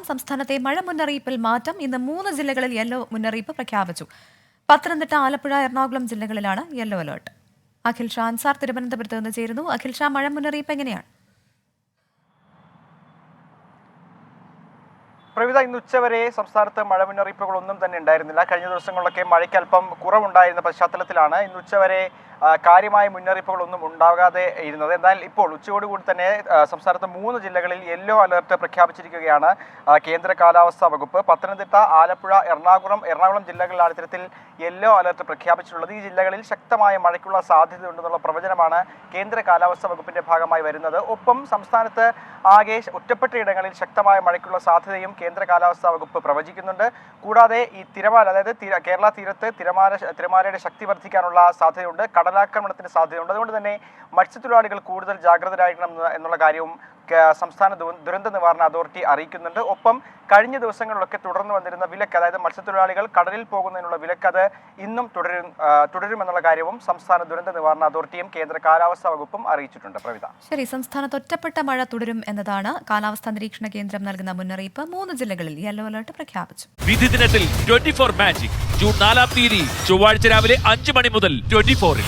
സംസ്ഥാനത്തെ മഴ മുന്നറിയിപ്പിൽ മാറ്റം. ഇന്ന് 3 ജില്ലകളിൽ യെല്ലോ മുന്നറിയിപ്പ് പ്രഖ്യാപിച്ചു. പത്തനംതിട്ട, ആലപ്പുഴ, എറണാകുളം ജില്ലകളിലാണ് യെല്ലോ അലർട്ട്. അഖിൽ ഷാ അൻസാർ തിരുവനന്തപുരത്ത് നിന്ന് ചേരുന്നു. അഖിൽ ഷാ, മഴ മുന്നറിയിപ്പ് എങ്ങനെയാണ്? പ്രവിധ, ഇന്ന് ഉച്ചവരെ സംസ്ഥാനത്ത് മഴ മുന്നറിയിപ്പുകളൊന്നും തന്നെ ഉണ്ടായിരുന്നില്ല. കഴിഞ്ഞ ദിവസങ്ങളിലൊക്കെ മഴയ്ക്ക് അല്പം കുറവുണ്ടായിരുന്ന പശ്ചാത്തലത്തിലാണ് ഇന്ന് ഉച്ചവരെ കാര്യമായ മുന്നറിയിപ്പുകളൊന്നും ഉണ്ടാകാതെ ഇരുന്നത്. എന്നാൽ ഇപ്പോൾ ഉച്ചയോടുകൂടി തന്നെ സംസ്ഥാനത്ത് 3 ജില്ലകളിൽ യെല്ലോ അലർട്ട് പ്രഖ്യാപിച്ചിരിക്കുകയാണ് കേന്ദ്ര കാലാവസ്ഥാ വകുപ്പ്. പത്തനംതിട്ട, ആലപ്പുഴ, എറണാകുളം ജില്ലകളിലാണ് ഇത്തരത്തിൽ യെല്ലോ അലർട്ട് പ്രഖ്യാപിച്ചിട്ടുള്ളത്. ഈ ജില്ലകളിൽ ശക്തമായ മഴയ്ക്കുള്ള സാധ്യതയുണ്ടെന്നുള്ള പ്രവചനമാണ് കേന്ദ്ര കാലാവസ്ഥാ വകുപ്പിന്റെ ഭാഗമായി വരുന്നത്. ഒപ്പം സംസ്ഥാനത്ത് ആകെ ഒറ്റപ്പെട്ട ഇടങ്ങളിൽ ശക്തമായ മഴയ്ക്കുള്ള സാധ്യതയും കേന്ദ്ര കാലാവസ്ഥാ വകുപ്പ് പ്രവചിക്കുന്നുണ്ട്. കൂടാതെ ഈ തിരമാല, അതായത് കേരള തീരത്ത് തിരമാലയുടെ ശക്തി വർദ്ധിക്കാനുള്ള സാധ്യതയുണ്ട്, കടലാക്രമണത്തിന് സാധ്യതയുണ്ട്. അതുകൊണ്ട് തന്നെ മത്സ്യത്തൊഴിലാളികൾ കൂടുതൽ ജാഗ്രതരായിരിക്കണം എന്നുള്ള കാര്യവും സംസ്ഥാന ദുരന്ത നിവാരണ അതോറിറ്റി അറിയിക്കുന്നുണ്ട്. ഒപ്പം കഴിഞ്ഞ ദിവസങ്ങളിലൊക്കെ തുടർന്ന് വന്നിരുന്ന വിലക്ക്, അതായത് മത്സ്യത്തൊഴിലാളികൾ കടലിൽ പോകുന്നതിനുള്ള വിലക്ക്, അത് ഇന്നും തുടരുമെന്നുള്ള കാര്യവും സംസ്ഥാന ദുരന്ത നിവാരണ അതോറിറ്റിയും കേന്ദ്ര കാലാവസ്ഥാ വകുപ്പും അറിയിച്ചിട്ടുണ്ട്. പ്രവിധ, ശരി. സംസ്ഥാനത്ത് ഒറ്റപ്പെട്ട മഴ തുടരും എന്നതാണ് കാലാവസ്ഥാ നിരീക്ഷണ കേന്ദ്രം നൽകുന്ന മുന്നറിയിപ്പ്. 3 ജില്ലകളിൽ യെല്ലോ അലർട്ട് പ്രഖ്യാപിച്ചു. വിധി ദിനത്തിൽ 24 മാജിക് ജൂൺ 4 ചൊവ്വാഴ്ച രാവിലെ 5 മണി മുതൽ 24-ൽ.